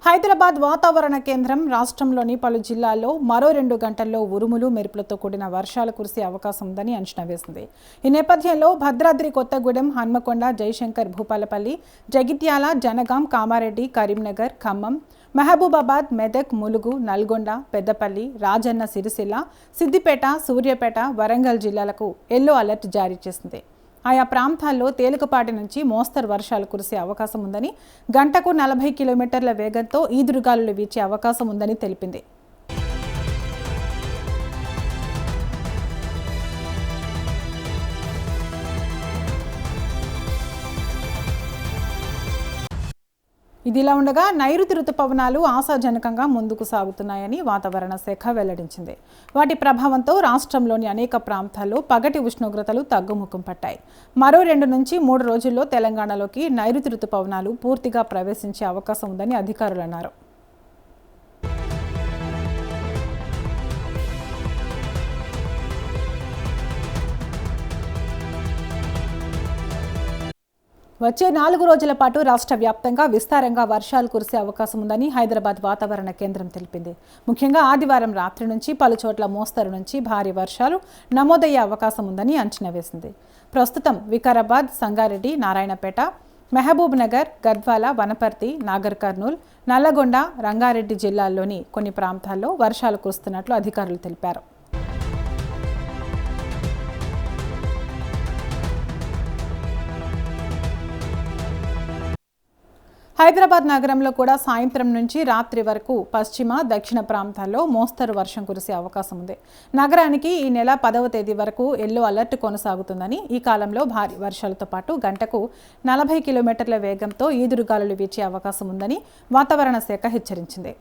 హైదరాబాద్ వాతావరణ కేంద్రం రాష్ట్రంలోని పలు జిల్లాల్లో మరో 2 గంటల్లో ఉరుములు మెరుపులతో కూడిన వర్షాలు కురిసే అవకాశం ఉందని అంచనా వేసింది. ఈ నేపథ్యంలో భద్రాద్రి కొత్తగూడెం, హన్మకొండ, జయశంకర్ భూపాలపల్లి, జగిత్యాల, జనగాం, కామారెడ్డి, కరీంనగర్, ఖమ్మం, మహబూబాబాద్, మెదక్, ములుగు, నల్గొండ, పెద్దపల్లి, రాజన్న సిరిసిల్ల, సిద్దిపేట, సూర్యాపేట, వరంగల్ జిల్లాలకు ఎల్లో అలర్ట్ జారీ చేసింది. ఆయా ప్రాంతాల్లో తేలికపాటి నుంచి మోస్తరు వర్షాలు కురిసే అవకాశం ఉందని, గంటకు 40 కిలోమీటర్ల వేగంతో ఈదురుగాలులు వీచే అవకాశం ఉందని తెలిపింది. ఇదిలా ఉండగా నైరుతి రుతుపవనాలు ఆశాజనకంగా ముందుకు సాగుతున్నాయని వాతావరణ శాఖ వెల్లడించింది. వాటి ప్రభావంతో రాష్ట్రంలోని అనేక ప్రాంతాల్లో పగటి ఉష్ణోగ్రతలు తగ్గుముఖం పట్టాయి. మరో 2 నుంచి 3 రోజుల్లో తెలంగాణలోకి నైరుతి రుతుపవనాలు పూర్తిగా ప్రవేశించే అవకాశం ఉందని అధికారులు అన్నారు. వచ్చే 4 రోజుల పాటు రాష్ట్ర వ్యాప్తంగా విస్తారంగా వర్షాలు కురిసే అవకాశం ఉందని హైదరాబాద్ వాతావరణ కేంద్రం తెలిపింది. ముఖ్యంగా ఆదివారం రాత్రి నుంచి పలు చోట్ల మోస్తరు నుంచి భారీ వర్షాలు నమోదయ్యే అవకాశం ఉందని అంచనా వేసింది. ప్రస్తుతం వికారాబాద్, సంగారెడ్డి, నారాయణపేట, మహబూబ్ నగర్, గద్వాల, వనపర్తి, నాగర్ కర్నూల్, నల్లగొండ, రంగారెడ్డి జిల్లాల్లోని కొన్ని ప్రాంతాల్లో వర్షాలు కురుస్తున్నట్లు అధికారులు తెలిపారు. హైదరాబాద్ నగరంలో కూడా సాయంత్రం నుంచి రాత్రి వరకు పశ్చిమ, దక్షిణ ప్రాంతాల్లో మోస్తరు వర్షం కురిసే అవకాశం ఉంది. నగరానికి ఈ నెల 10వ తేదీ వరకు ఎల్లో అలర్ట్ కొనసాగుతుందని, ఈ కాలంలో భారీ వర్షాలతో పాటు గంటకు 40 కిలోమీటర్ల వేగంతో ఈదురుగాలులు వీచే అవకాశం ఉందని వాతావరణ శాఖ హెచ్చరించింది.